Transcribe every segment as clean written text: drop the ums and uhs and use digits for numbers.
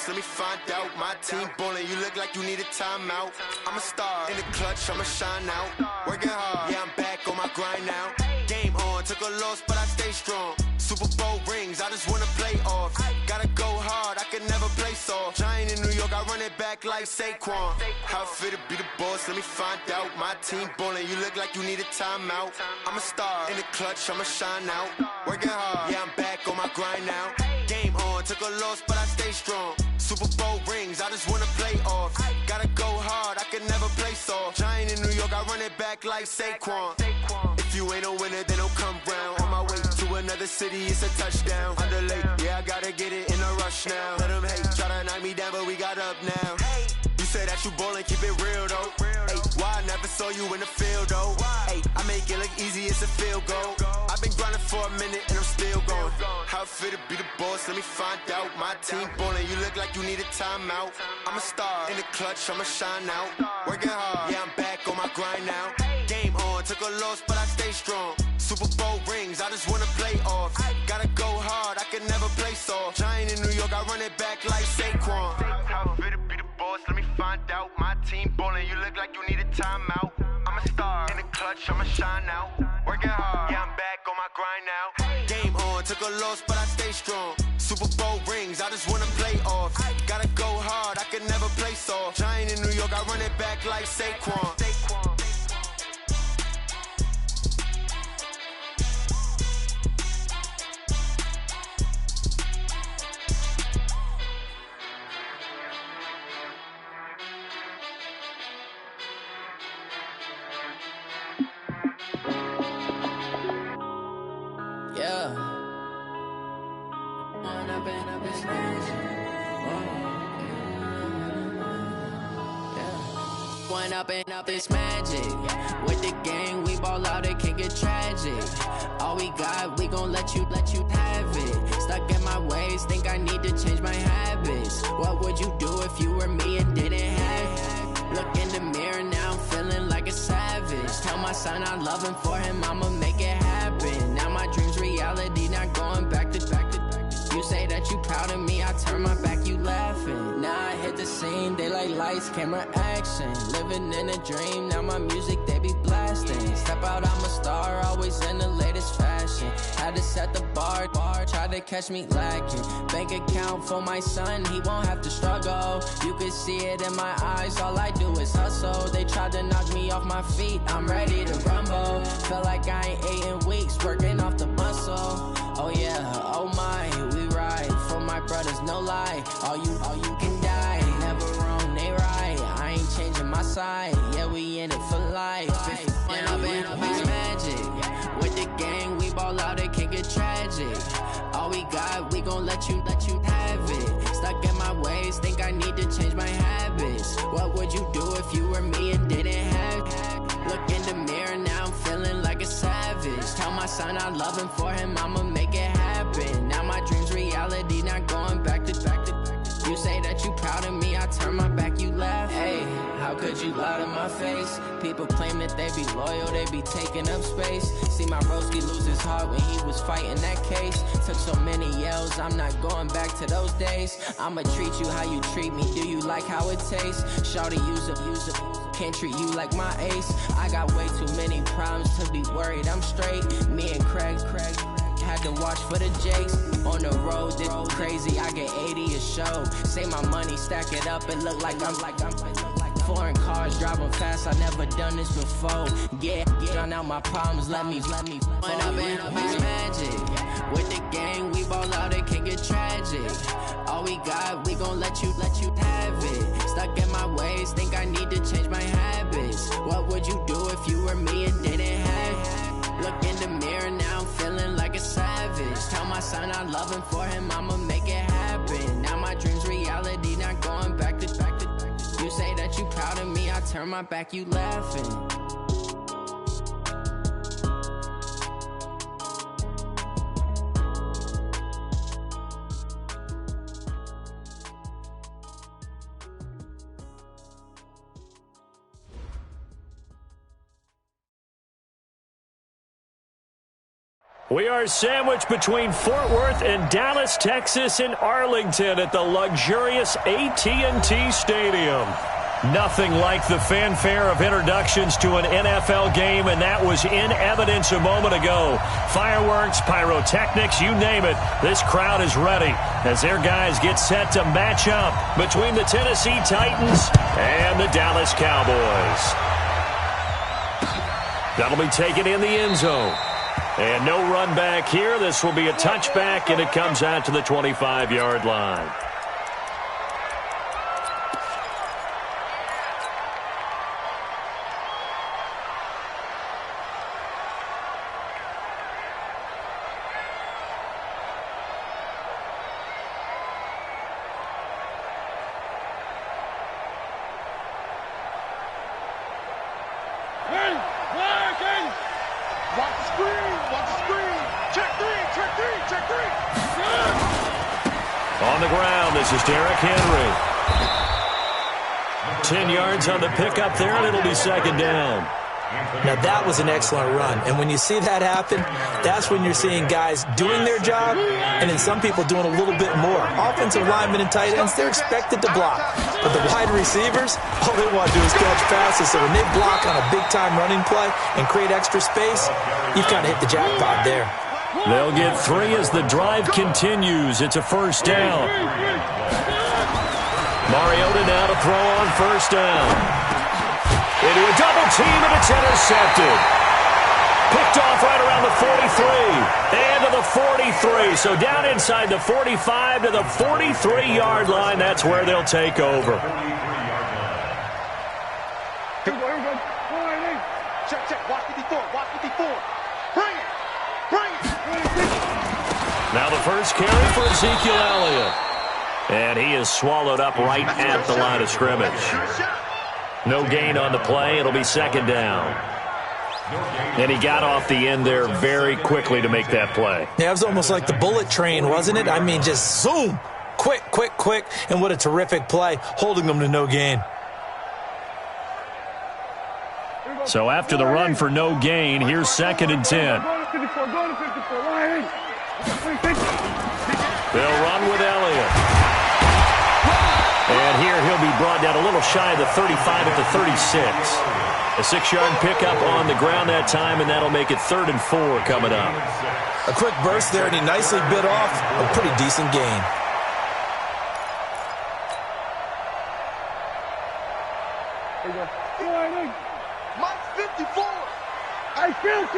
boss, let me find out. My team ballin', you look like you need a timeout. I'm a star in the clutch, I'ma shine out. Working hard, yeah, I'm back on my grind now. Game on, took a loss, but I stay strong. Super Bowl rings, I just wanna play off. Gotta go hard, I can never play soft. Giant in New York, I run it back like Saquon. How fit to be the boss, let me find out. My team ballin', you look like you need a timeout. I'm a star in the clutch, I'ma shine out. Working hard, yeah, I'm back on my grind now. Game on, took a loss, but I stay strong. Super Bowl rings, I just wanna play off. Gotta go hard, I can never play soft. Giant in New York, I run it back like Saquon. If you ain't a winner, then don't come round. On my way to another city, it's a touchdown. Underlay, yeah, I gotta get it in a rush now. Let them hate, try to knock me down, but we got up now. You say that you ballin', keep it real though. Ay, why I never saw you in the field though? Ay, I make it look easy, it's a field goal. I've been grinding for a minute and I'm still going. How fit to be the boss, let me find out. My team ballin', you look like you need a timeout. I'm a star in the clutch, I'ma shine out. Working hard, yeah, I'm back on my grind now. Game on, took a loss, but I stay strong. Super Bowl rings, I just wanna play off. Gotta go hard, I can never play soft. Giant in New York, I run it back like Saquon. How fit to be the boss, let me find out. My team ballin', you look like you need a timeout. I'm a star in the clutch, I'ma shine out. Working hard, yeah, I'm back on my grind now. Game on, took a loss, but I stay strong. Super Bowl rings, I just wanna play off. Gotta go hard, I can never play soft. Giant in New York, I run it back like Saquon. Up this magic. With the gang, we ball out, it can get tragic. All we got, we gon' let you have it. Stuck in my ways, think I need to change my habits. What would you do if you were me and didn't have it? Look in the mirror, now I'm feeling like a savage. Tell my son I love him, for him I'ma make it happen. Now my dream's reality, not going back to. You say that you proud of me, I turn my back, you laughing. Now I hit the scene, they like lights, camera, action. Living in a dream, now my music, they be blasting. Step out, I'm a star, always in the latest fashion. Had to set the bar, try to catch me lacking. Bank account for my son, he won't have to struggle. You can see it in my eyes, all I do is hustle. They tried to knock me off my feet, I'm ready to rumble. Feel like I ain't ate in weeks, working off the muscle. Oh yeah, oh my, we ride for my brothers, no lie. All you can die, never wrong, they right. I ain't changing my side, yeah, we in it for life. When up in it's magic. With the gang, we ball out, it can get tragic. All we got, we gon' let you have it. Stuck in my ways, think I need to change my habits. What would you do if you were me and didn't have it? Look in the mirror, now I'm feeling like a savage. Tell my son I love him, for him I'ma make it happen. Now my dream's reality, not going back to. You say that you proud of me, I turn my back, you laugh. Hey, how could you lie to my face? People claim that they be loyal, they be taking up space. See my broski lose his heart when he was fighting that case. Took so many yells, I'm not going back to those days. I'ma treat you how you treat me, do you like how it tastes? Shawty, use it, can't treat you like my ace. I got way too many problems to be worried, I'm straight. Me and Craig had to watch for the Jakes. On the road, this crazy, I get 80 a show. Say my money, stack it up, and look like I'm foreign cars, driving fast, I never done this before. Yeah, drown out my problems, let me When up in it's magic. With the gang, we ball out, it can get tragic. All we got, we gon' let you have it. Stuck in my ways, think I need to change my habits. What would you do if you were me and didn't have it? Look in the mirror, now I'm feeling like a savage. Tell my son I love him, for him I'ma make it happen. Now my dream's reality, not going back to. You say that you proud of me, I turn my back, you laughing. We are sandwiched between Fort Worth and Dallas, Texas, and Arlington at the luxurious AT&T Stadium. Nothing like the fanfare of introductions to an NFL game, and that was in evidence a moment ago. Fireworks, pyrotechnics, you name it. This crowd is ready as their guys get set to match up between the Tennessee Titans and the Dallas Cowboys. That'll be taken in the end zone. And no run back here. This will be a touchback, and it comes out to the 25-yard line. On the ground, this is Derrick Henry. 10 yards on the pickup there, and it'll be second down. Now, that was an excellent run. And when you see that happen, that's when you're seeing guys doing their job and then some people doing a little bit more. Offensive linemen and tight ends, they're expected to block. But the wide receivers, all they want to do is catch passes. So when they block on a big-time running play and create extra space, you've kind of hit the jackpot there. They'll get 3 as the drive continues. It's a first down. Mariota now to throw on first down. Into a double team, and it's intercepted. Picked off right around the 43. And to the 43. So down inside the 45 to the 43-yard line. That's where they'll take over. Here we go. Check. Watch 54. Bring it. Now the first carry for Ezekiel Elliott. And he is swallowed up right at the line of scrimmage. No gain on the play. It'll be second down. And he got off the end there very quickly to make that play. Yeah, it was almost like the bullet train, wasn't it? I mean, just zoom. Quick. And what a terrific play, holding them to no gain. So after the run for no gain, here's second and 10. They'll run with Elliott. And here he'll be brought down a little shy of the 35 at the 36. A 6-yard pickup on the ground that time, and that'll make it 3rd and 4 coming up. A quick burst there, and he nicely bit off a pretty decent gain. Mike 54. Hey, Phil.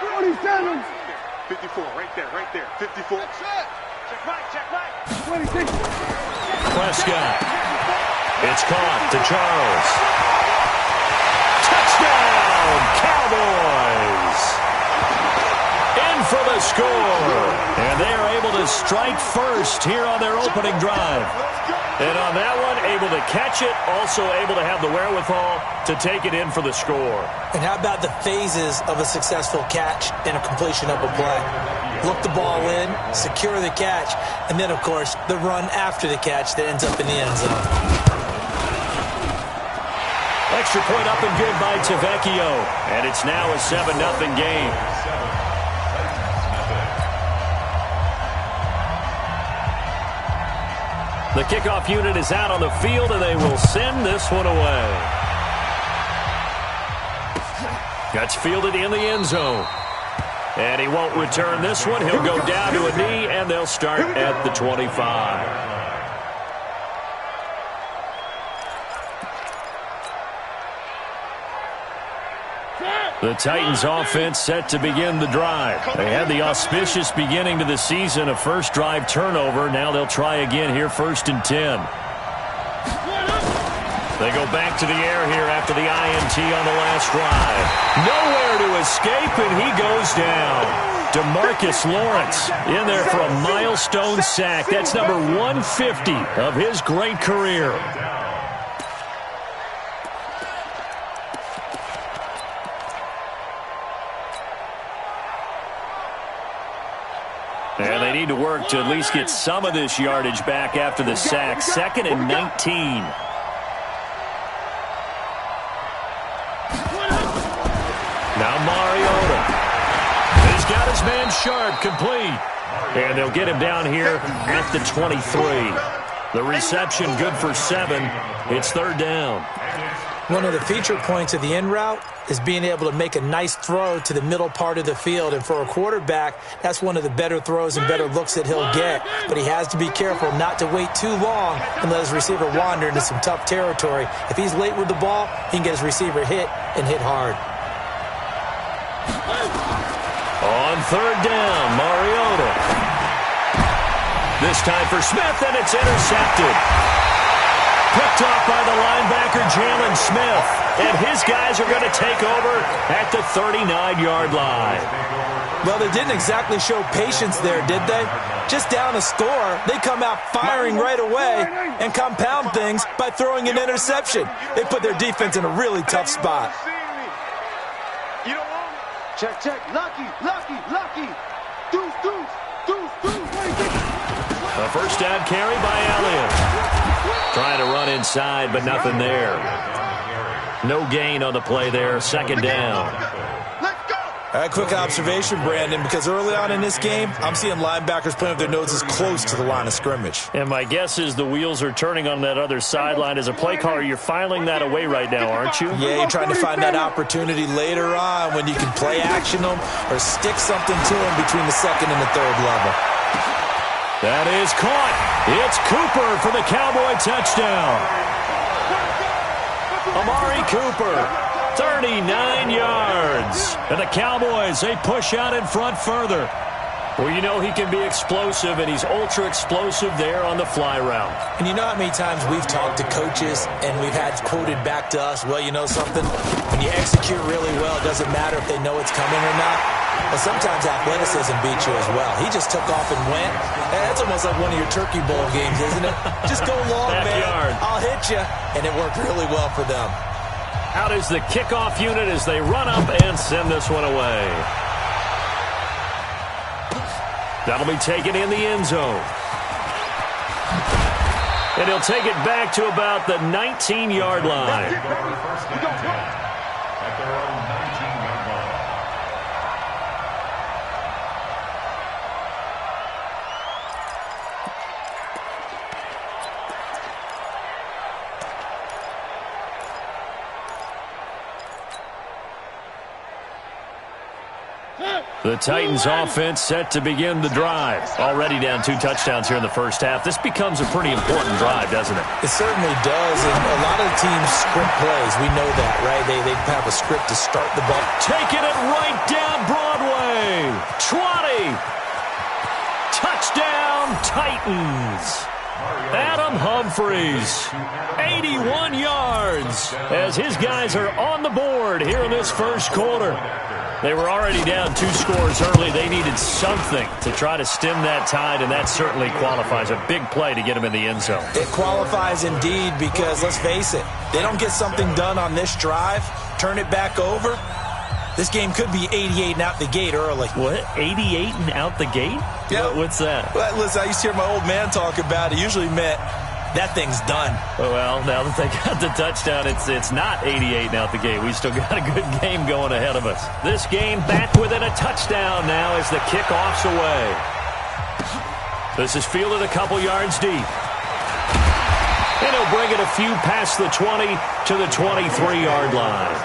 27. 54, right there. 54. Check right. 26. Prescott. It's caught to Charles. Touchdown, Cowboys! In for the score. And they are able to strike first here on their opening drive. And on that one, able to catch it, also able to have the wherewithal to take it in for the score. And how about the phases of a successful catch and a completion of a play? Look the ball in, secure the catch, and then, of course, the run after the catch that ends up in the end zone. Extra point up and good by Tavecchio. And it's now a 7-0 game. The kickoff unit is out on the field, and they will send this one away. That's fielded in the end zone. And he won't return this one. He'll go down to a knee, and they'll start at the 25. The Titans offense set to begin the drive. They had the auspicious beginning to the season, a first drive turnover. Now they'll try again here, 1st and 10. They go back to the air here after the INT on the last drive. Nowhere to escape, and he goes down. DeMarcus Lawrence in there for a milestone sack. That's number 150 of his great career. And they need to work to at least get some of this yardage back after the sack. 2nd and 19. Now Mariota. his man Sharp, complete. And they'll get him down here at the 23. The reception good for 7. It's third down. One of the feature points of the in route is being able to make a nice throw to the middle part of the field. And for a quarterback, that's one of the better throws and better looks that he'll get. But he has to be careful not to wait too long and let his receiver wander into some tough territory. If he's late with the ball, he can get his receiver hit and hit hard. On third down, Mariota. This time for Smith, and it's intercepted. Picked off by the linebacker, Jalen Smith. And his guys are going to take over at the 39-yard line. Well, they didn't exactly show patience there, did they? Just down a score, they come out firing right away and compound things by throwing an interception. They put their defense in a really tough spot. Check, check. Lucky, lucky, lucky. Deuce, deuce, deuce, deuce. A first down carry by Elliott. Trying to run inside, but nothing there. No gain on the play there. Second down. A quick observation, Brandon, because early on in this game, I'm seeing linebackers playing with their noses close to the line of scrimmage. And my guess is the wheels are turning on that other sideline. As a play caller, you're filing that away right now, aren't you? Yeah, you're trying to find that opportunity later on when you can play action them or stick something to them between the second and the third level. That is caught. It's Cooper for the Cowboy touchdown. Amari Cooper. 39 yards. And the Cowboys, they push out in front further. Well, you know he can be explosive, and he's ultra-explosive there on the fly route. And you know how many times we've talked to coaches and we've had quoted back to us, well, you know something? When you execute really well, it doesn't matter if they know it's coming or not. But sometimes athleticism beats you as well. He just took off and went. That's almost like one of your Turkey Bowl games, isn't it? Just go long, man. I'll hit you. And it worked really well for them. Out is the kickoff unit as they run up and send this one away. That'll be taken in the end zone. And he'll take it back to about the 19-yard line. The Titans offense set to begin the drive. Already down 2 touchdowns here in the first half. This becomes a pretty important drive, doesn't it? It certainly does, and a lot of the teams script plays. We know that, right? They have a script to start the ball. Taking it right down Broadway. 20. Touchdown, Titans. Adam Humphries, 81 yards, as his guys are on the board here in this first quarter. They were already down 2 scores early. They needed something to try to stem that tide, and that certainly qualifies. A big play to get them in the end zone. It qualifies indeed because, let's face it, they don't get something done on this drive, turn it back over, this game could be 88 and out the gate early. What? 88 and out the gate? Yeah. What's that? Well, listen, I used to hear my old man talk about it. Usually meant that thing's done. Well, now that they got the touchdown, it's not 88 and out the gate. We still got a good game going ahead of us. This game back within a touchdown now as the kickoff's away. This is fielded a couple yards deep. And he'll bring it a few past the 20 to the 23-yard line.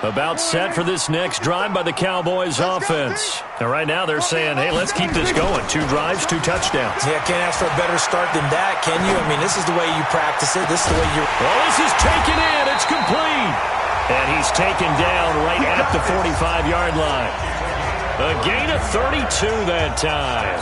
About set for this next drive by the Cowboys offense. And right now they're saying, hey, let's keep this going. 2 drives, 2 touchdowns. Yeah, can't ask for a better start than that, can you? I mean, this is the way you practice it. This is the way you're... Well, this is taken in. It's complete. And he's taken down right at the 45-yard line. A gain of 32 that time.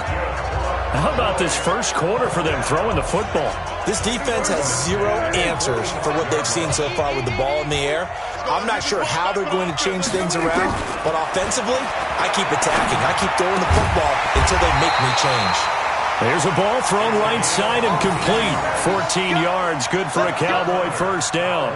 How about this first quarter for them throwing the football? This defense has 0 answers for what they've seen so far with the ball in the air. I'm not sure how they're going to change things around, but offensively, I keep attacking. I keep throwing the football until they make me change. There's a ball thrown right side and complete. 14 yards, good for a Cowboy first down.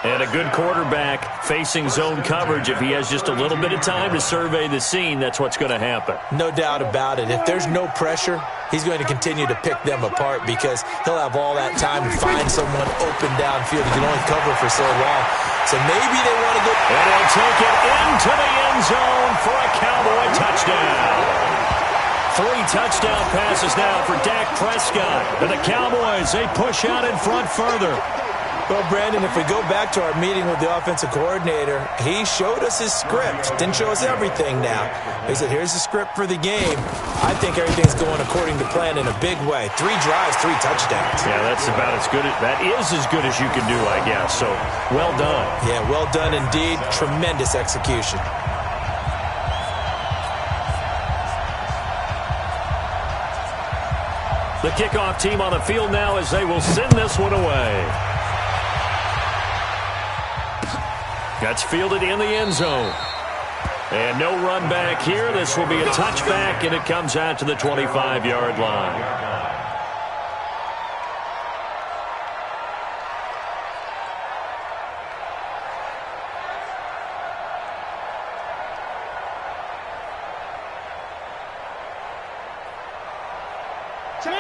And And a good quarterback facing zone coverage, if he has just a little bit of time to survey the scene, that's what's going to happen. No doubt about it. If there's no pressure, he's going to continue to pick them apart because he'll have all that time to find someone open downfield. He can only cover for so long. So maybe they want to go. And he'll take it into the end zone for a Cowboy touchdown. 3 touchdown passes now for Dak Prescott. And the Cowboys, they push out in front further. Well, Brandon, if we go back to our meeting with the offensive coordinator, he showed us his script. Didn't show us everything now. He said, here's the script for the game. I think everything's going according to plan in a big way. 3 drives, 3 touchdowns. Yeah, that's about as good. That is as good as you can do, I guess. So, well done. Yeah, well done indeed. Tremendous execution. The kickoff team on the field now as they will send this one away. That's fielded in the end zone. And no run back here. This will be a touchback, and it comes out to the 25-yard line.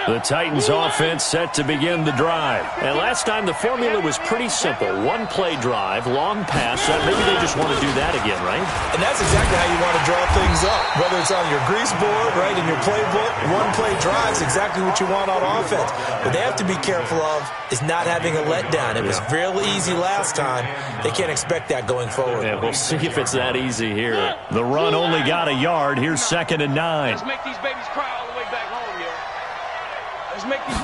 The Titans offense set to begin the drive. And last time the formula was pretty simple. 1-play drive, long pass. Maybe they just want to do that again, right? And that's exactly how you want to draw things up. Whether it's on your grease board, right, in your playbook, 1-play drive is exactly what you want on offense. What they have to be careful of is not having a letdown. It was real easy last time. They can't expect that going forward. Yeah, we'll see if it's that easy here. The run only got a yard. Here's 2nd and 9. Let's make these babies cry all the way back home here. Let's make these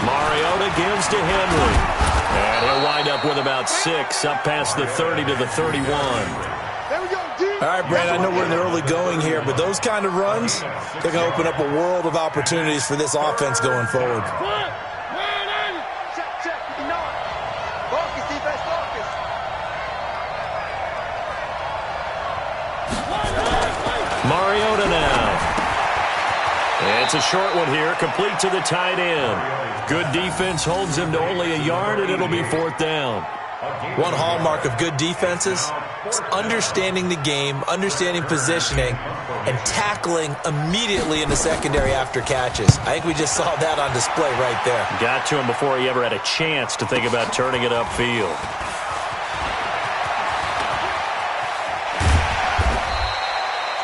Mariota gives to Henry. And he'll wind up with about 6, up past the 30 to the 31. There we go, D. All right, Brandon, I know we're in the early going here, but those kind of runs, they're going to open up a world of opportunities for this offense going forward. Check, check. You know it. Focus, defense, focus. Mariota now. It's a short one here, complete to the tight end. Good defense holds him to only a yard, and it'll be 4th down. One hallmark of good defenses is understanding the game, understanding positioning, and tackling immediately in the secondary after catches. I think we just saw that on display right there. Got to him before he ever had a chance to think about turning it upfield.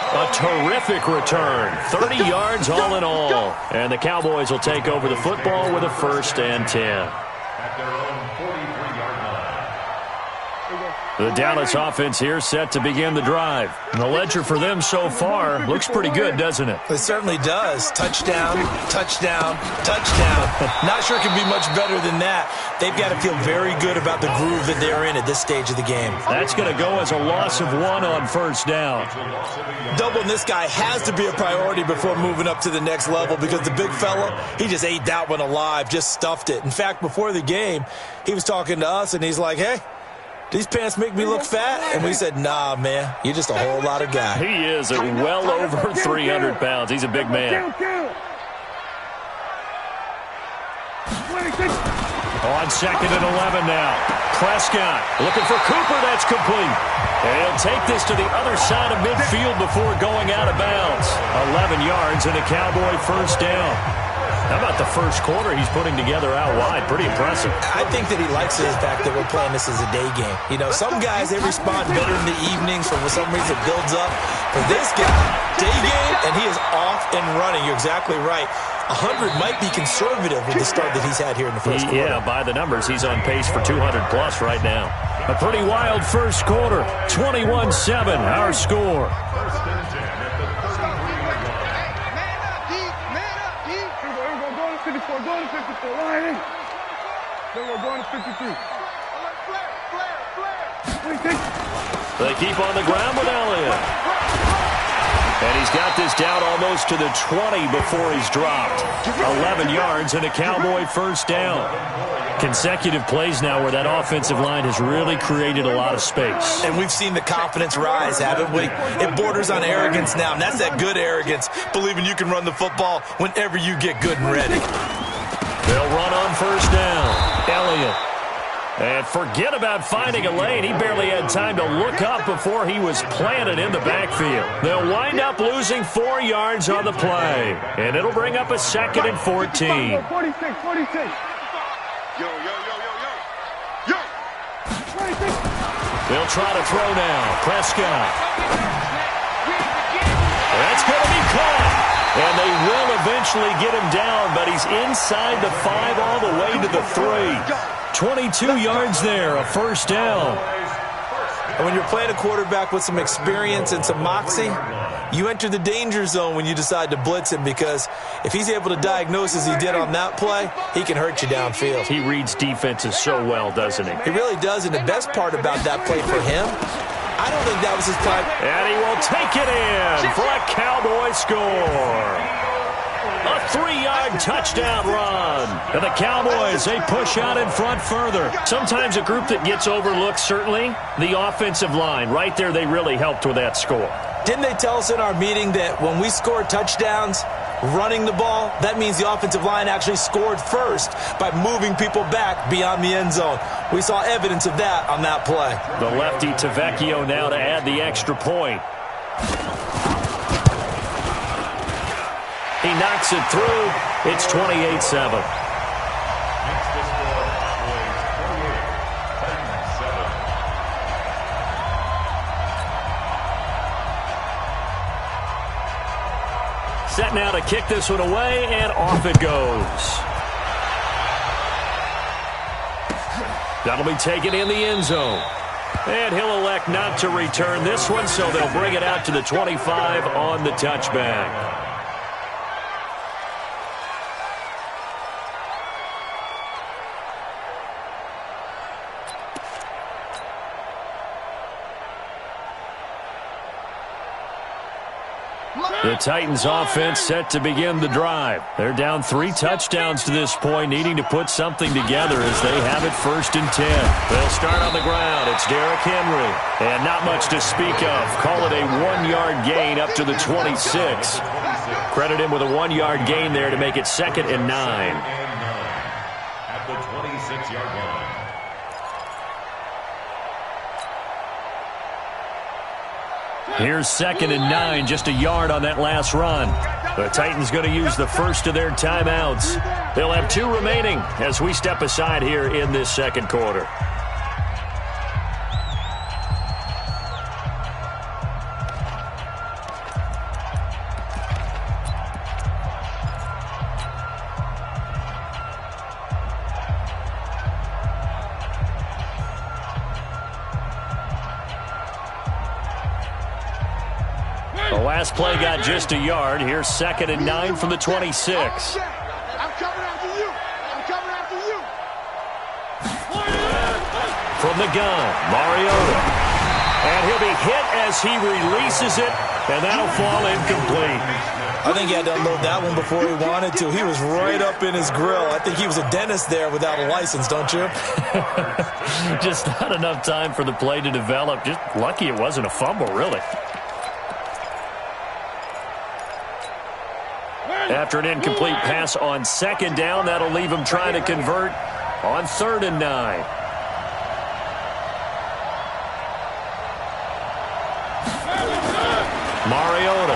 A terrific return. 30 yards all in all. And the Cowboys will take over the football with a 1st and 10. The Dallas offense here set to begin the drive. And the ledger for them so far looks pretty good, doesn't it? It certainly does. Touchdown, touchdown, touchdown. Not sure it can be much better than that. They've got to feel very good about the groove that they're in at this stage of the game. That's going to go as a loss of 1 on 1st down. Doubling this guy has to be a priority before moving up to the next level because the big fella, he just ate that one alive, just stuffed it. In fact, before the game, he was talking to us, and he's like, hey, these pants make me look fat? And we said, nah, man, you're just a whole lot of guy. He is at well over 300 pounds. He's a big man. On 2nd and 11 now. Prescott looking for Cooper. That's complete. And he'll take this to the other side of midfield before going out of bounds. 11 yards and a Cowboy 1st down. How about the first quarter he's putting together out wide? Pretty impressive. I think that he likes the fact that we're playing this as a day game. You know, some guys, they respond better in the evenings. For some reason, it builds up. For this guy, day game, and he is off and running. You're exactly right. 100 might be conservative with the start that he's had here in the first quarter. Yeah, by the numbers, he's on pace for 200-plus right now. A pretty wild first quarter. 21-7, our score. They keep on the ground with Elliott. And he's got this down almost to the 20 before he's dropped. 11 yards and a Cowboy 1st down. Consecutive plays now where that offensive line has really created a lot of space. And we've seen the confidence rise, haven't we? It borders on arrogance now, and that's that good arrogance, believing you can run the football whenever you get good and ready. They'll run on 1st down. Elliott. And forget about finding a lane. He barely had time to look up before he was planted in the backfield. They'll wind up losing 4 yards on the play. And it'll bring up a 2nd and 14. 46, 46. Yo. They'll try to throw now. Prescott. That's going to be caught. And they will eventually get him down, but he's inside the 5 all the way to the 3. 22 yards there, a 1st down. And when you're playing a quarterback with some experience and some moxie, you enter the danger zone when you decide to blitz him, because if he's able to diagnose as he did on that play, he can hurt you downfield. He reads defenses so well, doesn't he? He really does, and the best part about that play for him, I don't think that was his time. And he will take it in for a Cowboy score. A 3-yard touchdown run. And the Cowboys, they push out in front further. Sometimes a group that gets overlooked, certainly, the offensive line. Right there, they really helped with that score. Didn't they tell us in our meeting that when we score touchdowns running the ball, that means the offensive line actually scored first by moving people back beyond the end zone? We saw evidence of that on that play. The lefty Tavecchio now to add the extra point. He knocks it through. It's 28-7. Set now to kick this one away, and off it goes. That'll be taken in the end zone. And he'll elect not to return this one, so they'll bring it out to the 25 on the touchback. The Titans offense set to begin the drive. They're down 3 touchdowns to this point, needing to put something together as they have it 1st and 10. They'll start on the ground. It's Derrick Henry. And not much to speak of. Call it a 1-yard gain up to the 26. Credit him with a 1-yard gain there to make it 2nd and 9. At the 26-yard line. Here's 2nd and 9, just a yard on that last run. The Titans going to use the first of their timeouts. They'll have 2 remaining as we step aside here in this 2nd quarter. The last play got just a yard. Here's 2nd and 9 from the 26. I'm coming after you. I'm coming after you. From the gun, Mariota. And he'll be hit as he releases it, and that'll fall incomplete. I think he had to unload that one before he wanted to. He was right up in his grill. I think he was a dentist there without a license, don't you? Just not enough time for the play to develop. Just lucky it wasn't a fumble, really. After an incomplete pass on 2nd down, that'll leave him trying to convert on 3rd and 9. Mariota.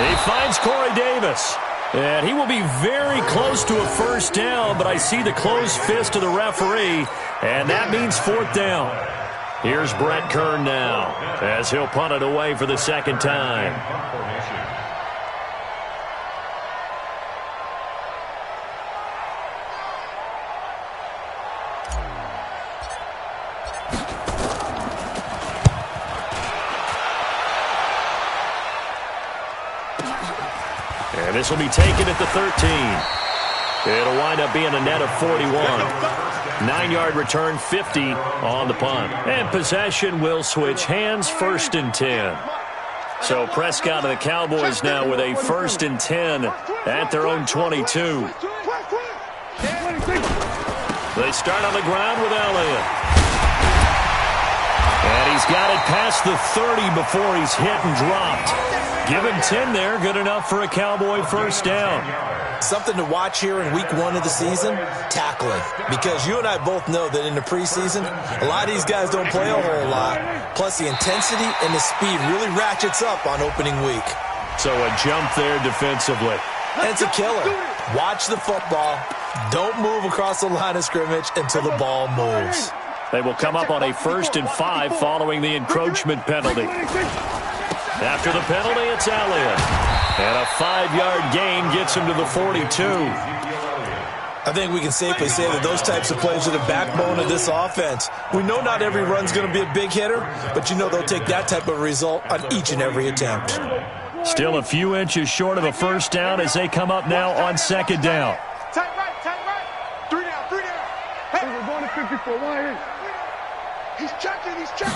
He finds Corey Davis. And he will be very close to a 1st down, but I see the closed fist of the referee, and that means 4th down. Here's Brett Kern now as he'll punt it away for the 2nd time. And this will be taken at the 13. It'll wind up being a net of 41. 9-yard return, 50 on the punt. And possession will switch hands, 1st and 10. So Prescott and the Cowboys now with a 1st and 10 at their own 22. They start on the ground with Elliott. And he He's got it past the 30 before he's hit and dropped. Give him 10 there, good enough for a Cowboy first down. Something to watch here in week 1 of the season, tackling. Because you and I both know that in the preseason, a lot of these guys don't play a whole lot. Plus the intensity and the speed really ratchets up on opening week. So a jump there defensively. And it's a killer. Watch the football. Don't move across the line of scrimmage until the ball moves. They will come up on a 1st and 5 following the encroachment penalty. After the penalty, it's Elliott. And a 5-yard gain gets him to the 42. I think we can safely say that those types of plays are the backbone of this offense. We know not every run's going to be a big hitter, but you know they'll take that type of result on each and every attempt. Still a few inches short of a first down as they come up now on 2nd down. Tight right, 3 down, 3 down. Hey, we're going to 54, why? He's checking. Now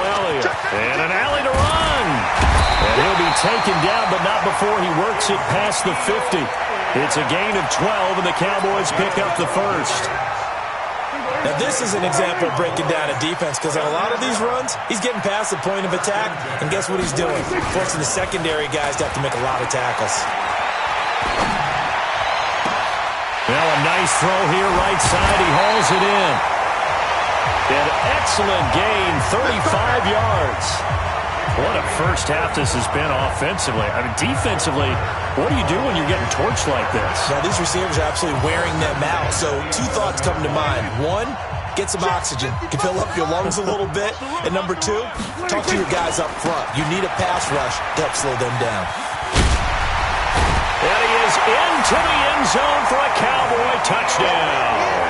Elliott, and an alley to run. And he'll be taken down, but not before he works it past the 50. It's a gain of 12, and the Cowboys pick up the first. Now, this is an example of breaking down a defense because on a lot of these runs, he's getting past the point of attack, and guess what he's doing? Forcing the secondary guys to have to make a lot of tackles. Well, a nice throw here, right side. He hauls it in. An excellent gain, 35 yards. What a first half this has been offensively. I mean, defensively, what do you do when you're getting torched like this? Now, these receivers are absolutely wearing them out. So 2 thoughts come to mind. 1, get some oxygen. You can fill up your lungs a little bit. And number 2, talk to your guys up front. You need a pass rush to help slow them down. And he is into the end zone for a Cowboy touchdown.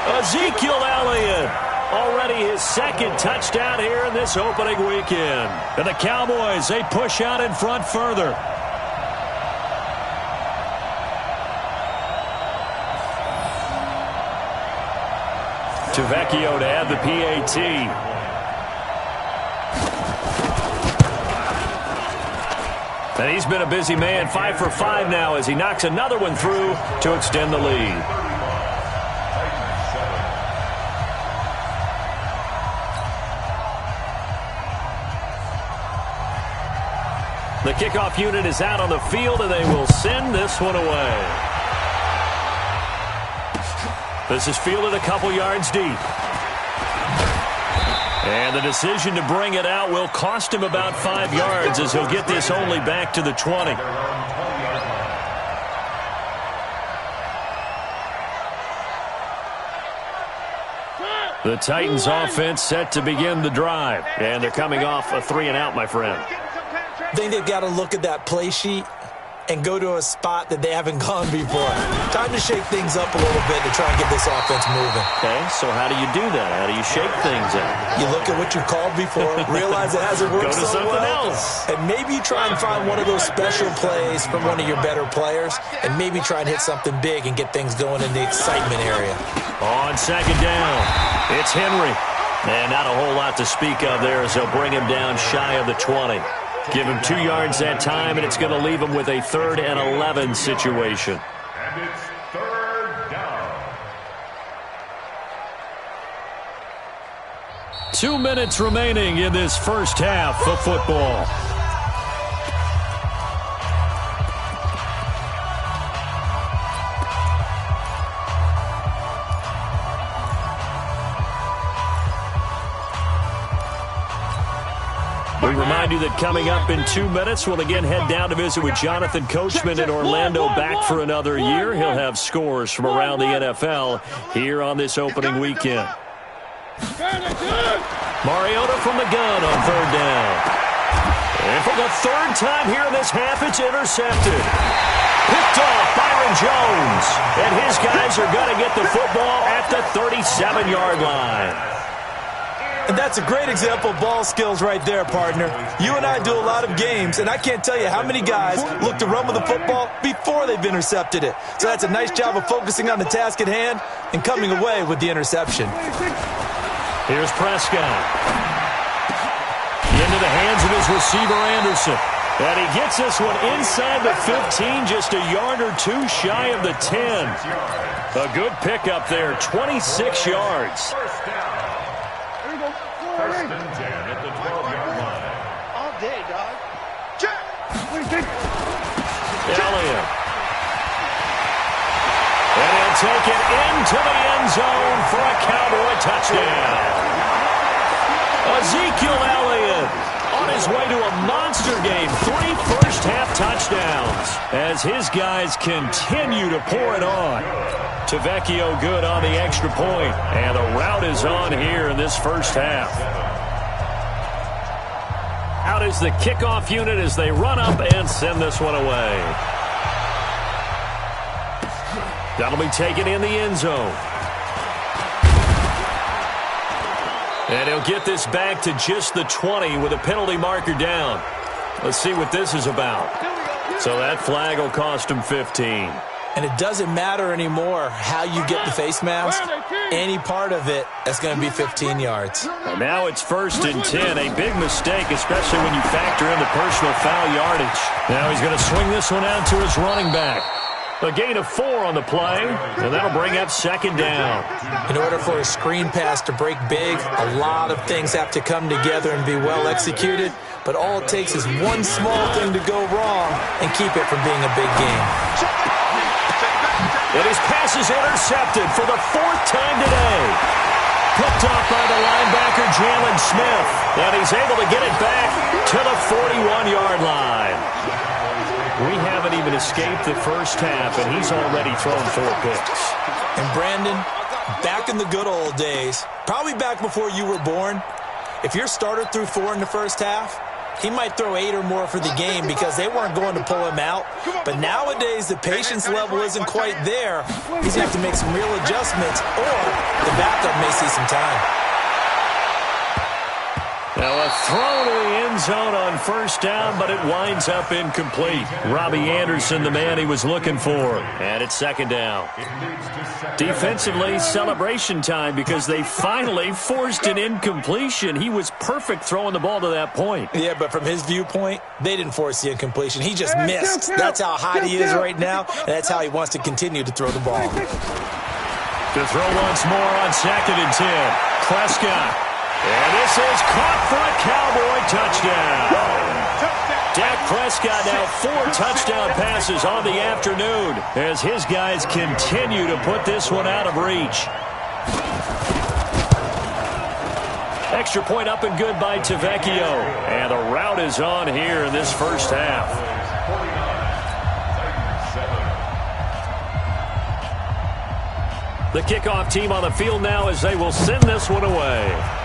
Ezekiel Elliott, already his 2nd touchdown here in this opening weekend. And the Cowboys, they push out in front further. Tavecchio to add the PAT. And he's been a busy man, 5 for 5 now as he knocks another one through to extend the lead. The kickoff unit is out on the field, and they will send this one away. This is fielded a couple yards deep. And the decision to bring it out will cost him about 5 yards as he'll get this only back to the 20. The Titans offense set to begin the drive. And they're coming off a 3-and-out, my friend. I think they've got to look at that play sheet and go to a spot that they haven't gone before. Time to shake things up a little bit to try and get this offense moving. Okay, so how do you do that? How do you shake things up? You look at what you called before, realize it hasn't worked so well. Go to something else. And maybe you try and find one of those special plays from one of your better players, and maybe try and hit something big and get things going in the excitement area. On 2nd down, it's Henry. And not a whole lot to speak of there as they'll bring him down shy of the 20. Give him 2 yards that time, and it's going to leave him with a 3rd and 11 situation. And it's 3rd down. 2 minutes remaining in this first half of football. We remind you that coming up in 2 minutes, we'll again head down to visit with Jonathan Coachman in Orlando, back for another year. He'll have scores from around the NFL here on this opening weekend. Mariota from the gun on 3rd down. And for the 3rd time here in this half, it's intercepted. Picked off Byron Jones. And his guys are going to get the football at the 37-yard line. And that's a great example of ball skills right there, partner. You and I do a lot of games, and I can't tell you how many guys look to run with the football before they've intercepted it. So that's a nice job of focusing on the task at hand and coming away with the interception. Here's Prescott. Into the hands of his receiver, Anderson. And he gets this one inside the 15, just a yard or 2 shy of the 10. A good pickup there, 26 yards. and 10 at the 12-yard line. All day, dog. Check. What do you think? Elliott. And he'll take it into the end zone for a Cowboy touchdown. Ezekiel Elliott on his way to a monster game. 3 first-half touchdowns as his guys continue to pour it on. Tavecchio good on the extra point, and the route is on here in this first half. Out is the kickoff unit as they run up and send this one away. That'll be taken in the end zone. And he'll get this back to just the 20 with a penalty marker down. Let's see what this is about. So that flag will cost him 15. And it doesn't matter anymore how you get the face mask. Any part of it is going to be 15 yards. And now it's 1st and 10. A big mistake, especially when you factor in the personal foul yardage. Now he's going to swing this one out to his running back. A gain of 4 on the play, and that'll bring up 2nd down. In order for a screen pass to break big, a lot of things have to come together and be well executed. But all it takes is one small thing to go wrong and keep it from being a big game. And his pass is intercepted for the 4th time today. Picked off by the linebacker, Jalen Smith. And he's able to get it back to the 41-yard line. We haven't even escaped the first half, and he's already thrown 4 picks. And Brandon, back in the good old days, probably back before you were born, if your starter threw 4 in the first half, he might throw 8 or more for the game because they weren't going to pull him out. But nowadays, the patience level isn't quite there. He's going to have to make some real adjustments, or the backup may see some time. Now a throw to the end zone on 1st down, but it winds up incomplete. Robbie Anderson, the man he was looking for. And it's 2nd down. Defensively, celebration time because they finally forced an incompletion. He was perfect throwing the ball to that point. Yeah, but from his viewpoint, they didn't force the incompletion. He just missed. That's how hot he is right now, and that's how he wants to continue to throw the ball. To throw once more on 2nd and 10. Prescott. And this is caught for a Cowboy touchdown. Dak Prescott now 4 touchdown passes on the afternoon as his guys continue to put this one out of reach. Extra point up and good by Tavecchio. And the route is on here in this first half. The kickoff team on the field now as they will send this one away.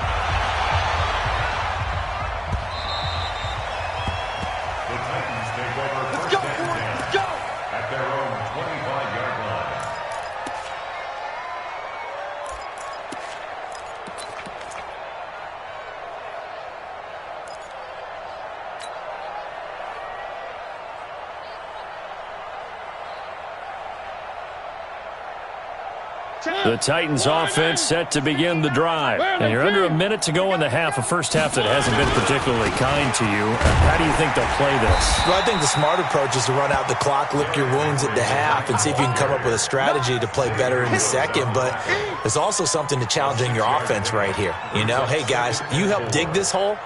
The Titans offense set to begin the drive. And you're under a minute to go in the half, a first half that hasn't been particularly kind to you. How do you think they'll play this? Well, I think the smart approach is to run out the clock, lick your wounds at the half, and see if you can come up with a strategy to play better in the second. But there's also something to challenging your offense right here. You know, hey, guys, you help dig this hole.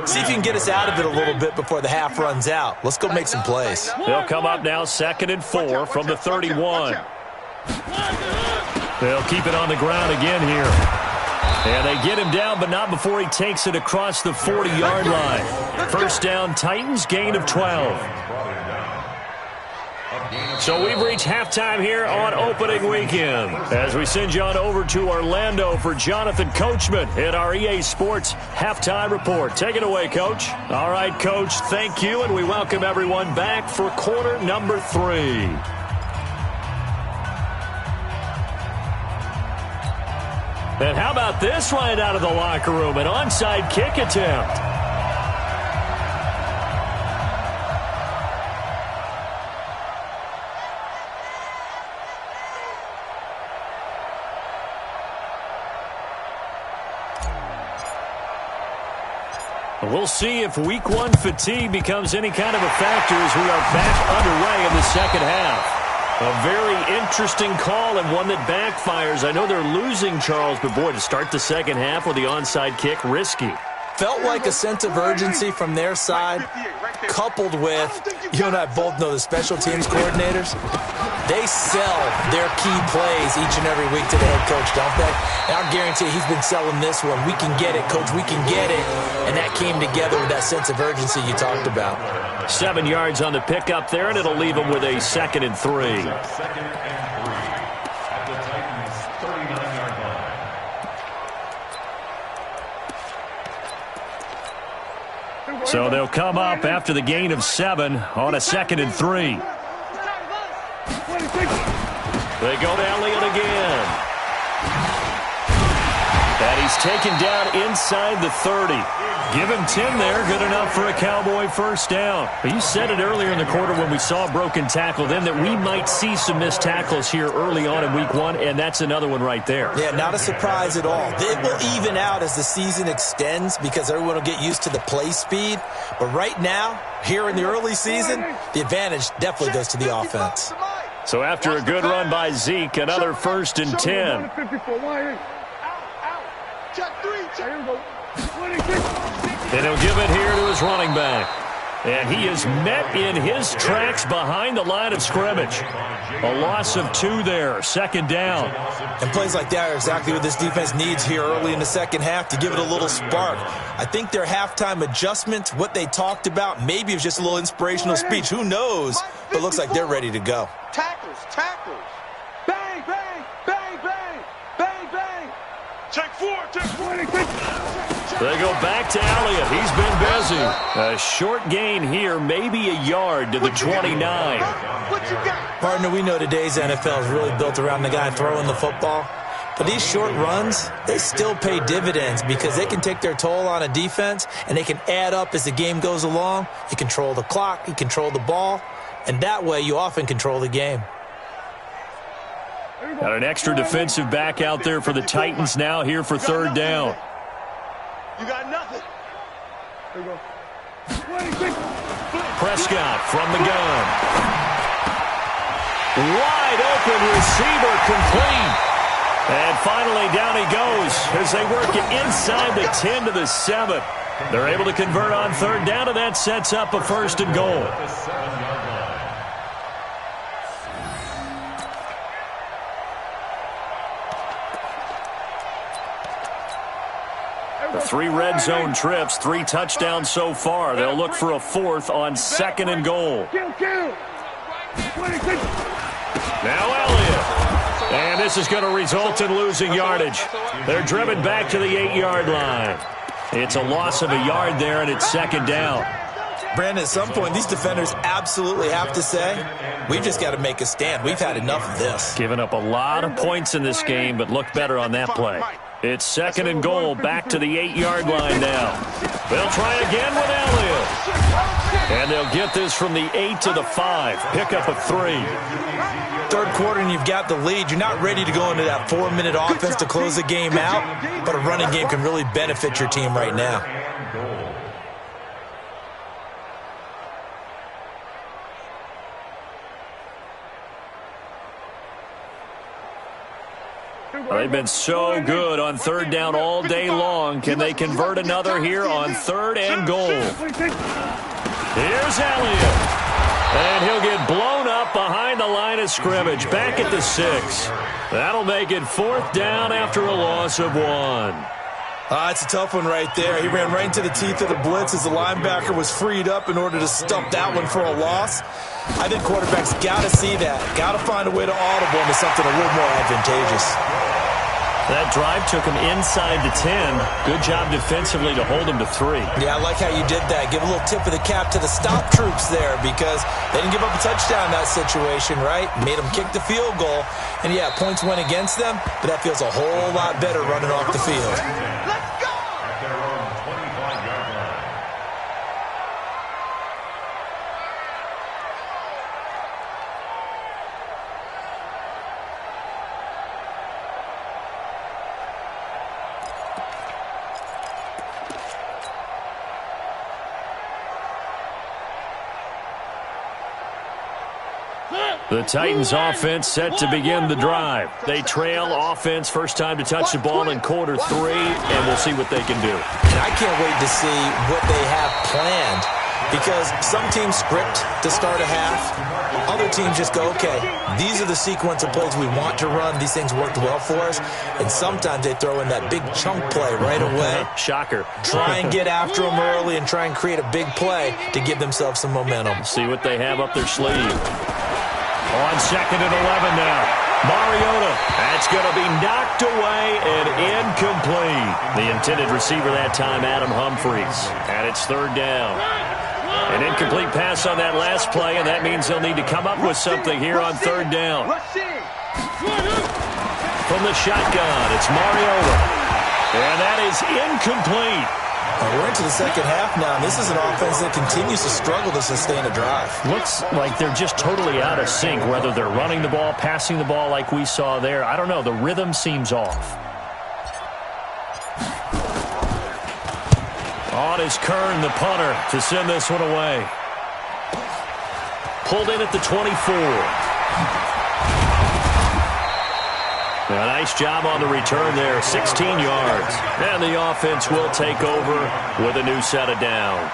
See if you can get us out of it a little bit before the half runs out. Let's go make some plays. They'll come up now 2nd and 4 from the 31. They'll keep it on the ground again here. And they get him down, but not before he takes it across the 40-yard line. 1st down, Titans, gain of 12. So we've reached halftime here on opening weekend as we send you on over to Orlando for Jonathan Coachman in our EA Sports halftime report. Take it away, Coach. All right, Coach, thank you, and we welcome everyone back for quarter number 3. And how about this right out of the locker room? An onside kick attempt. We'll see if week 1 fatigue becomes any kind of a factor as we are back underway in the second half. A very interesting call and one that backfires. I know they're losing Charles, but boy, to start the second half with the onside kick, risky. Felt like a sense of urgency from their side, coupled with, you and I both know the special teams coordinators, they sell their key plays each and every week to the head coach, don't they? And I'll guarantee he's been selling this one. We can get it, coach, we can get it. And that came together with that sense of urgency you talked about. 7 yards on the pickup there, and it'll leave him with a 2nd and 3. So they'll come up after the gain of 7 on a 2nd and 3. They go to Elliott again. And he's taken down inside the 30. Give him 10 there. Good enough for a Cowboy first down. But you said it earlier in the quarter when we saw a broken tackle then that we might see some missed tackles here early on in week 1, and that's another one right there. Yeah, not a surprise at all. It will even out as the season extends because everyone will get used to the play speed. But right now, here in the early season, the advantage definitely goes to the offense. So after a good run by Zeke, another 1st and 10. And he'll give it here to his running back. And he is met in his tracks behind the line of scrimmage. A loss of 2 there, 2nd down. And plays like that are exactly what this defense needs here early in the second half to give it a little spark. I think their halftime adjustment, what they talked about, maybe it was just a little inspirational speech. Who knows? But it looks like they're ready to go. Tackles. Bang, bang, bang, bang, bang, bang. Check 4. They go back to Elliott. He's been busy. A short gain here, maybe a yard to the 29. Partner, we know today's NFL is really built around the guy throwing the football. But these short runs, they still pay dividends because they can take their toll on a defense and they can add up as the game goes along. You control the clock, you control the ball, and that way you often control the game. Got an extra defensive back out there for the Titans now here for 3rd down. You got nothing. There you go. Prescott from the gun. Wide open receiver complete. And finally down he goes as they work it inside the 10 to the 7. They're able to convert on 3rd down, and that sets up a 1st and goal. The 3 red zone trips, 3 touchdowns so far. They'll look for a 4th on 2nd and goal. Now Elliott. And this is going to result in losing yardage. They're driven back to the 8-yard line. It's a loss of a yard there, and it's 2nd down. Brandon, at some point, these defenders absolutely have to say, we've just got to make a stand. We've had enough of this. Given up a lot of points in this game, but looked better on that play. It's 2nd and goal, back to the 8-yard line now. They'll try again with Elliott. And they'll get this from the 8 to the 5. Pick up a 3. 3rd quarter and you've got the lead. You're not ready to go into that 4-minute offense to close the game out, but a running game can really benefit your team right now. They've been so good on 3rd down all day long. Can they convert another here on 3rd and goal? Here's Elliott. And he'll get blown up behind the line of scrimmage. Back at the 6. That'll make it 4th down after a loss of 1. It's a tough one right there. He ran right into the teeth of the blitz as the linebacker was freed up in order to stump that one for a loss. I think quarterbacks got to see that. Got to find a way to audible into something a little more advantageous. That drive took him inside the 10. Good job defensively to hold him to 3. Yeah, I like how you did that. Give a little tip of the cap to the stop troops there because they didn't give up a touchdown in that situation, right? Made them kick the field goal. And, yeah, points went against them, but that feels a whole lot better running off the field. Let's go! The Titans offense set to begin the drive. They trail offense first time to touch the ball in quarter 3, and we'll see what they can do. And I can't wait to see what they have planned, because some teams script to start a half. Other teams just go, okay, these are the sequence of plays we want to run. These things worked well for us. And sometimes they throw in that big chunk play right away. Shocker. Try and get after them early and try and create a big play to give themselves some momentum. See what they have up their sleeve. On 2nd and 11 now. Mariota. That's going to be knocked away and incomplete. The intended receiver that time, Adam Humphries. And it's 3rd down. An incomplete pass on that last play, and that means they'll need to come up with something here on 3rd down. From the shotgun, it's Mariota. And that is incomplete. We're into the second half now, and this is an offense that continues to struggle to sustain a drive. Looks like they're just totally out of sync, whether they're running the ball, passing the ball like we saw there. I don't know. The rhythm seems off. On is Kern, the punter, to send this one away. Pulled in at the 24. A nice job on the return there, 16 yards. And the offense will take over with a new set of downs.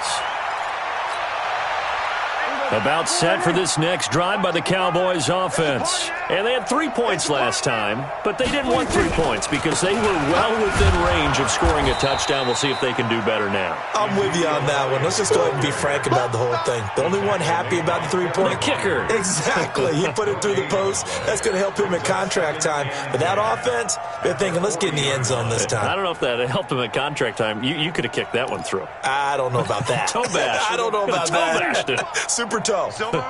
About set for this next drive by the Cowboys offense. And they had 3 points last time, but they didn't want 3 points because they were well within range of scoring a touchdown. We'll see if they can do better now. I'm with you on that one. Let's just go ahead and be frank about the whole thing. The only one happy about the 3-point. The kicker. Exactly. He put it through the post. That's going to help him at contract time. But that offense, they're thinking, let's get in the end zone this time. I don't know if that helped him at contract time. You could have kicked that one through. I don't know about that. Toe bash. I don't know about that. Toe bashed it. Super toe. Silver.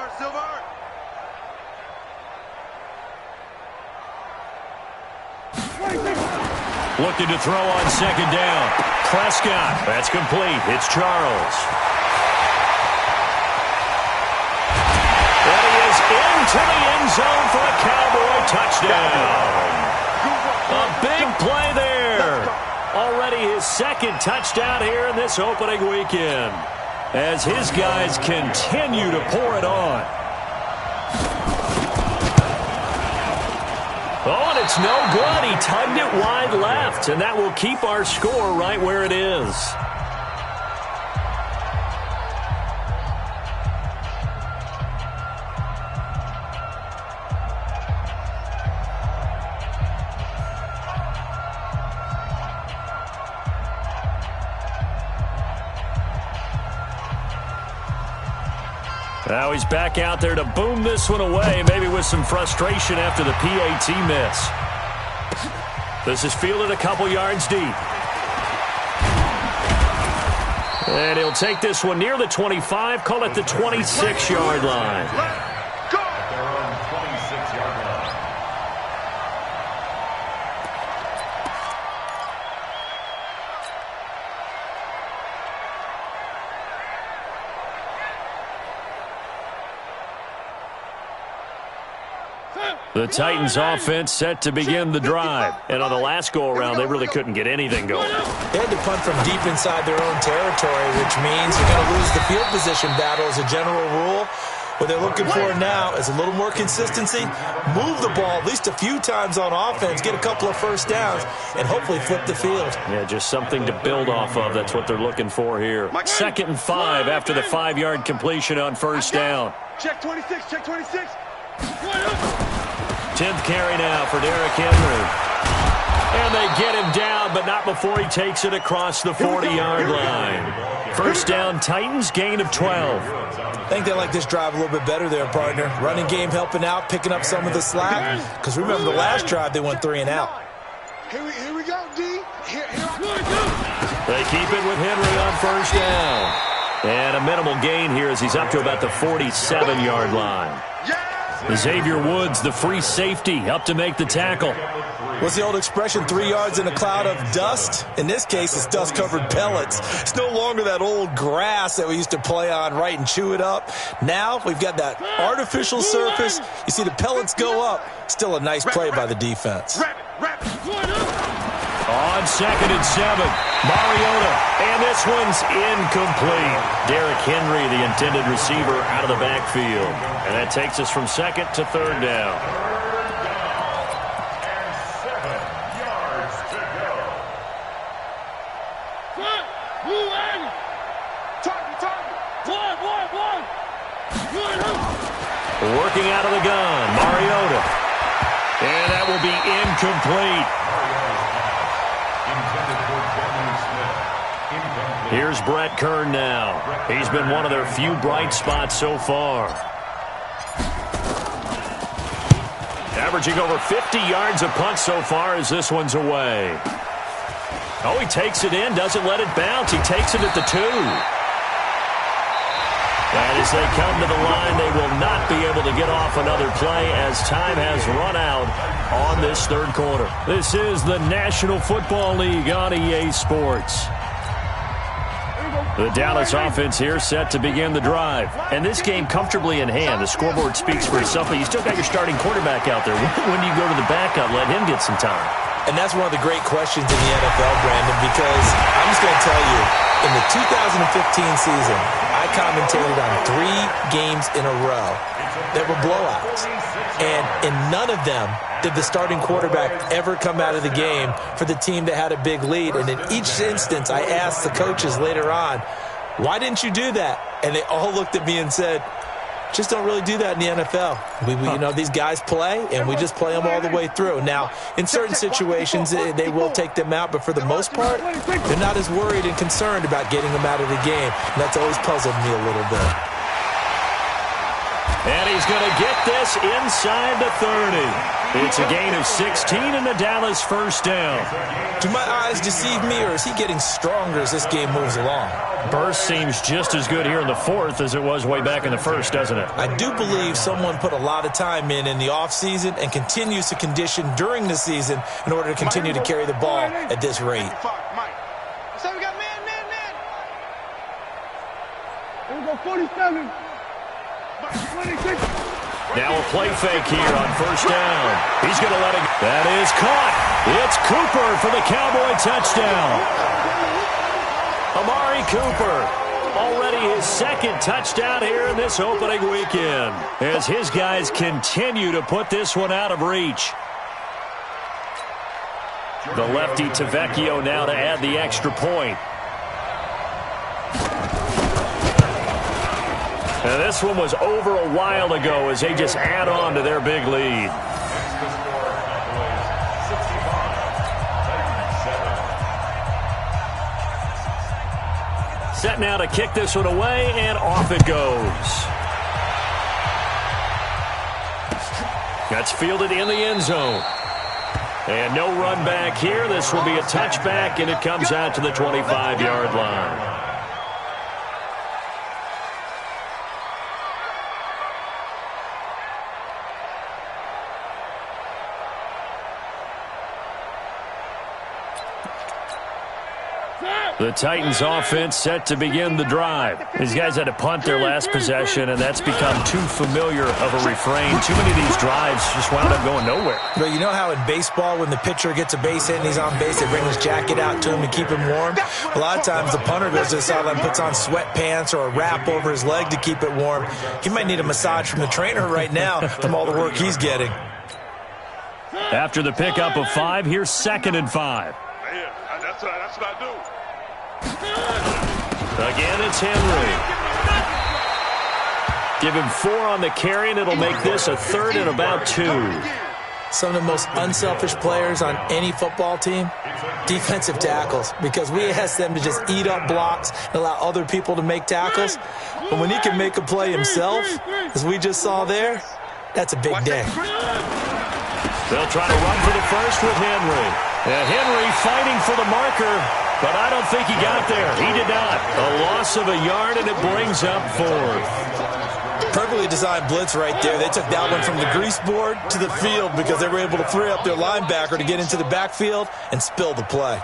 Looking to throw on 2nd down. Prescott. That's complete. It's Charles. And he is into the end zone for a Cowboy touchdown. A big play there. Already his 2nd touchdown here in this opening weekend, as his guys continue to pour it on. Oh, and it's no good. He tugged it wide left, and that will keep our score right where it is. Now he's back out there to boom this one away, maybe with some frustration after the PAT miss. This is fielded a couple yards deep. And he'll take this one near the 25, call it the 26-yard line. The Titans offense set to begin the drive. And on the last go-around, they really couldn't get anything going. They had to punt from deep inside their own territory, which means you're going to lose the field position battle as a general rule. What they're looking for now is a little more consistency, move the ball at least a few times on offense, get a couple of first downs, and hopefully flip the field. Yeah, just something to build off of. That's what they're looking for here. 2nd and 5 after the 5-yard completion on first down. Check 26, check 26. 10th carry now for Derrick Henry. And they get him down, but not before he takes it across the 40-yard line. First down, Titans, gain of 12. I think they like this drive a little bit better there, partner. Running game helping out, picking up some of the slack. Because remember, the last drive, they went 3 and out. Here we go, D. Here They keep it with Henry on first down. And a minimal gain here as he's up to about the 47-yard line. Xavier Woods, the free safety, up to make the tackle. What's the old expression, 3 yards in a cloud of dust? In this case, it's dust-covered pellets. It's no longer that old grass that we used to play on, right, and chew it up. Now we've got that artificial surface. You see the pellets go up. Still a nice play by the defense. On 2nd and 7. Mariota, and this one's incomplete. Derrick Henry, the intended receiver, out of the backfield. And that takes us from second to third down. 7 yards to go. Working out of the gun, Mariota. And that will be incomplete. Here's Brett Kern now. He's been one of their few bright spots so far. Averaging over 50 yards a punt so far as this one's away. Oh, he takes it in, doesn't let it bounce. He takes it at the 2. And as they come to the line, they will not be able to get off another play as time has run out on this third quarter. This is the National Football League on EA Sports. The Dallas offense here set to begin the drive. And this game comfortably in hand. The scoreboard speaks for itself, but you still got your starting quarterback out there. When do you go to the backup, let him get some time? And that's one of the great questions in the NFL, Brandon, because I'm just going to tell you, in the 2015 season, I commentated on 3 games in a row that were blowouts. And in none of them did the starting quarterback ever come out of the game for the team that had a big lead. And in each instance, I asked the coaches later on, why didn't you do that? And they all looked at me and said, just don't really do that in the NFL. You know, these guys play, and we just play them all the way through. Now, in certain situations, they will take them out, but for the most part, they're not as worried and concerned about getting them out of the game. And that's always puzzled me a little bit. And he's going to get this inside the 30. It's a gain of 16 and the Dallas first down. Do my eyes deceive me, or is he getting stronger as this game moves along? Burst seems just as good here in the fourth as it was way back in the first, doesn't it? I do believe someone put a lot of time in the offseason and continues to condition during the season in order to continue to carry the ball at this rate. So we got man. Here we go, 47. 26. Now a play fake here on first down. He's going to let it go. That is caught. It's Cooper for the Cowboy touchdown. Amari Cooper, already his second touchdown here in this opening weekend, as his guys continue to put this one out of reach. The lefty to Vecchio now to add the extra point. And this one was over a while ago as they just add on to their big lead. Set now to kick this one away, and off it goes. That's fielded in the end zone. And no run back here. This will be a touchback, and it comes out to the 25-yard line. The Titans offense set to begin the drive. These guys had to punt their last possession, and that's become too familiar of a refrain. Too many of these drives just wound up going nowhere. But you know how in baseball, when the pitcher gets a base hit and he's on base, they bring his jacket out to him to keep him warm? A lot of times the punter goes to the sideline, puts on sweatpants or a wrap over his leg to keep it warm. He might need a massage from the trainer right now from all the work he's getting. After the pickup of 5, here's 2nd and 5. Yeah, that's what I do. Again, it's Henry. Give him 4 on the carry, and it'll make this a 3rd and about 2. Some of the most unselfish players on any football team, defensive tackles, because we ask them to just eat up blocks and allow other people to make tackles. But when he can make a play himself, as we just saw there, that's a big day. They'll try to run for the first with Henry. Henry fighting for the marker. But I don't think he got there. He did not. A loss of a yard, and it brings up 4th. Perfectly designed blitz right there. They took that one from the grease board to the field because they were able to free up their linebacker to get into the backfield and spill the play.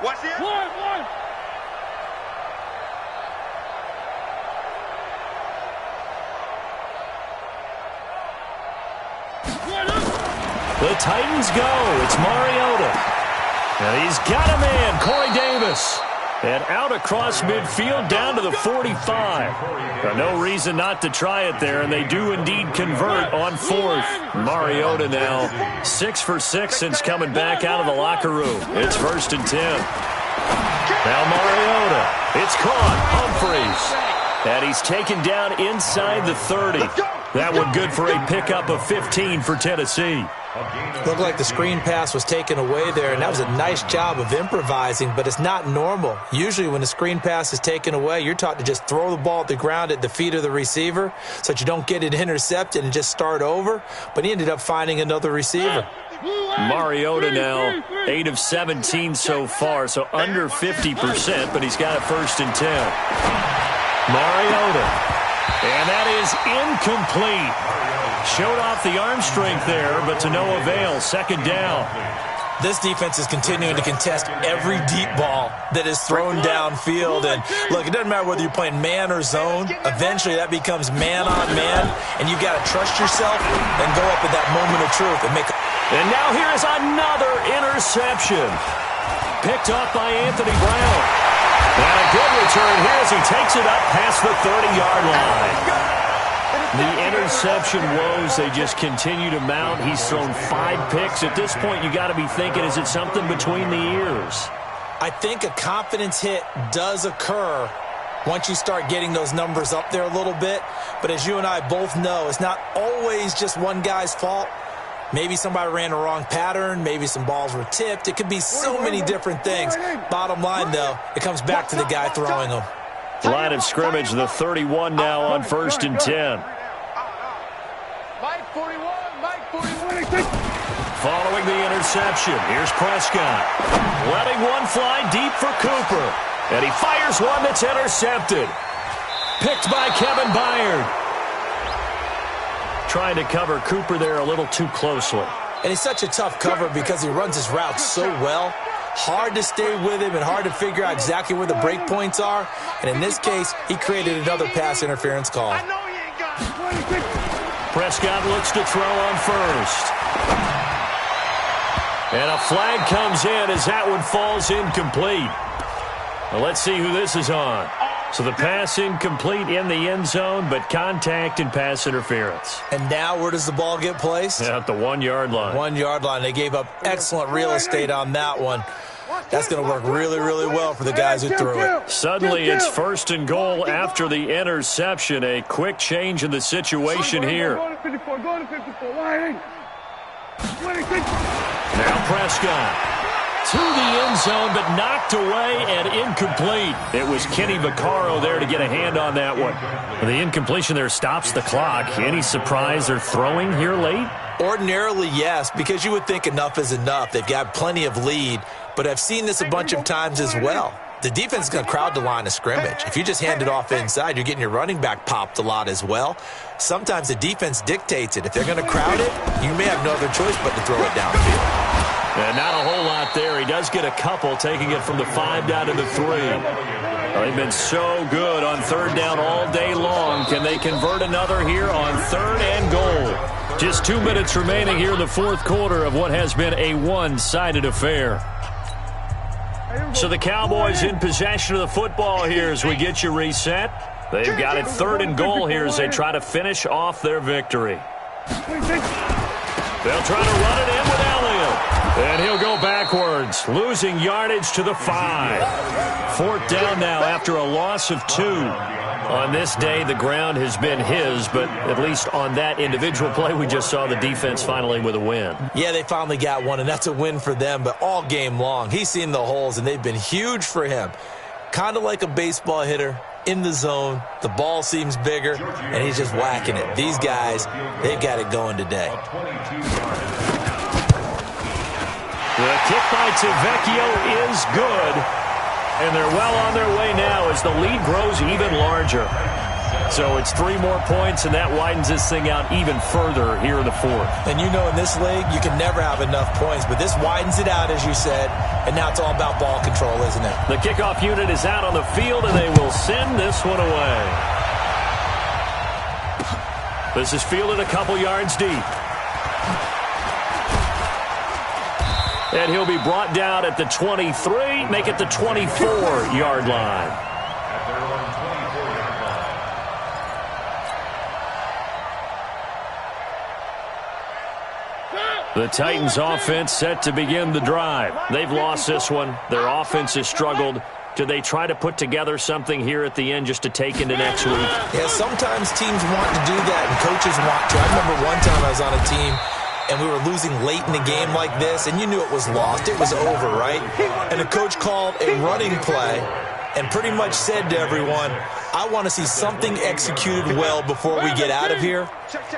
The Titans go. It's Mariota. And he's got a man, Corey Davis. And out across midfield down to the 45. Now, no reason not to try it there, and they do indeed convert on fourth. Mariota now 6 for 6 since coming back out of the locker room. It's 1st and 10. Now Mariota. It's caught. Humphreys. And he's taken down inside the 30. That one good for a pickup of 15 for Tennessee. Looked like the screen pass was taken away there, and that was a nice job of improvising, but it's not normal. Usually when the screen pass is taken away, you're taught to just throw the ball at the ground at the feet of the receiver so that you don't get it intercepted and just start over, but he ended up finding another receiver. Mariota now 8 of 17 so far, so under 50%, but he's got it 1st and 10. Mariota, and that is incomplete. Showed off the arm strength there, but to no avail. 2nd down. This defense is continuing to contest every deep ball that is thrown downfield. And, look, it doesn't matter whether you're playing man or zone. Eventually that becomes man-on-man, and you've got to trust yourself and go up at that moment of truth and make. And now here's another interception. Picked up by Anthony Brown. And a good return here as he takes it up past the 30-yard line. The interception woes, they just continue to mount. He's thrown 5 picks. At this point, you got to be thinking, is it something between the ears? I think a confidence hit does occur once you start getting those numbers up there a little bit. But as you and I both know, it's not always just one guy's fault. Maybe somebody ran a wrong pattern. Maybe some balls were tipped. It could be so many different things. Bottom line, though, it comes back to the guy throwing them. Line of scrimmage, the 31 now on 1st and 10. Following the interception, here's Prescott. Letting one fly deep for Cooper. And he fires one that's intercepted. Picked by Kevin Byard. Trying to cover Cooper there a little too closely. And he's such a tough cover because he runs his routes so well. Hard to stay with him and hard to figure out exactly where the break points are. And in this case, he created another pass interference call. Prescott looks to throw on first. And a flag comes in as that one falls incomplete. Well, let's see who this is on. So the pass incomplete in the end zone, but contact and pass interference. And now where does the ball get placed? At the 1-yard line. 1-yard line. They gave up excellent real estate on that one. That's going to work really, really well for the guys who threw it. Suddenly it's 1st and goal after the interception. A quick change in the situation here. Now Prescott to the end zone, but knocked away and incomplete. It was Kenny Vaccaro there to get a hand on that one. The incompletion there stops the clock. Any surprise they're throwing here late? Ordinarily, yes, because you would think enough is enough. They've got plenty of lead, but I've seen this a bunch of times as well. The defense is going to crowd the line of scrimmage. If you just hand it off inside, you're getting your running back popped a lot as well. Sometimes the defense dictates it. If they're going to crowd it, you may have no other choice but to throw it downfield. And not a whole lot there. He does get a couple, taking it from the 5 down to the 3. They've been so good on 3rd down all day long. Can they convert another here on 3rd and goal? Just 2 minutes remaining here in the 4th quarter of what has been a one-sided affair. So the Cowboys in possession of the football here as we get you reset. They've got it 3rd and goal here as they try to finish off their victory. They'll try to run it in with Elliott. And he'll go backwards, losing yardage to the 5. 4th down now after a loss of 2. On this day, the ground has been his, but at least on that individual play, we just saw the defense finally with a win. Yeah, they finally got one, and that's a win for them, but all game long, he's seen the holes, and they've been huge for him. Kind of like a baseball hitter in the zone. The ball seems bigger, and he's just whacking it. These guys, they've got it going today. The kick by Tavecchio is good. And they're well on their way now as the lead grows even larger. So it's 3 more points, and that widens this thing out even further here in the 4th. And you know in this league, you can never have enough points, but this widens it out, as you said, and now it's all about ball control, isn't it? The kickoff unit is out on the field, and they will send this one away. This is fielded a couple yards deep. And he'll be brought down at the 23, make it the 24-yard line. At their own 24-yard line. The Titans offense set to begin the drive. They've lost this one. Their offense has struggled. Do they try to put together something here at the end just to take into next week? Yeah, sometimes teams want to do that and coaches want to. I remember one time I was on a team and we were losing late in the game like this, and you knew it was lost. It was over, right? And the coach called a running play and pretty much said to everyone, I want to see something executed well before we get out of here.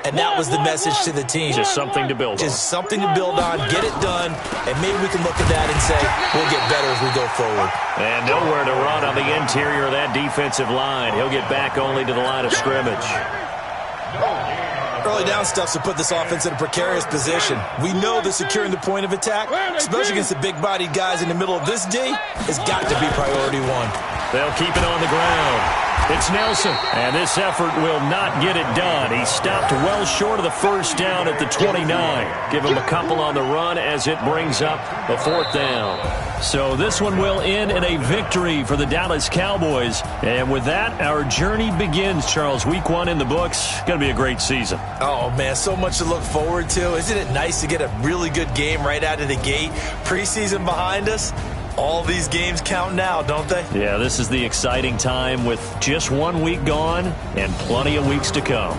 And that was the message to the team. Just something to build on. Just something to build on, get it done, and maybe we can look at that and say, we'll get better as we go forward. And nowhere to run on the interior of that defensive line. He'll get back only to the line of scrimmage. Early down stuffs to put this offense in a precarious position. We know that securing the point of attack, especially against the big-bodied guys in the middle of this D, has got to be priority one. They'll keep it on the ground. It's Nelson, and this effort will not get it done. He stopped well short of the first down at the 29. Give him a couple on the run as it brings up the 4th down. So this one will end in a victory for the Dallas Cowboys. And with that, our journey begins, Charles. Week 1 in the books. Going to be a great season. Oh, man, so much to look forward to. Isn't it nice to get a really good game right out of the gate? Preseason behind us. All these games count now, don't they? Yeah, this is the exciting time with just 1 week gone and plenty of weeks to come.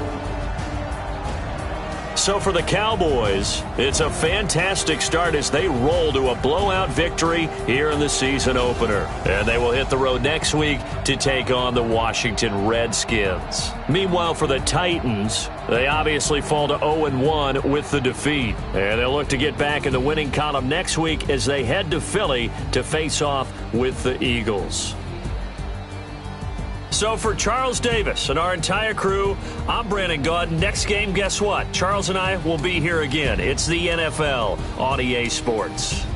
So for the Cowboys, it's a fantastic start as they roll to a blowout victory here in the season opener. And they will hit the road next week to take on the Washington Redskins. Meanwhile, for the Titans, they obviously fall to 0-1 with the defeat. And they'll look to get back in the winning column next week as they head to Philly to face off with the Eagles. So for Charles Davis and our entire crew, I'm Brandon Gaud. Next game, guess what? Charles and I will be here again. It's the NFL on EA Sports.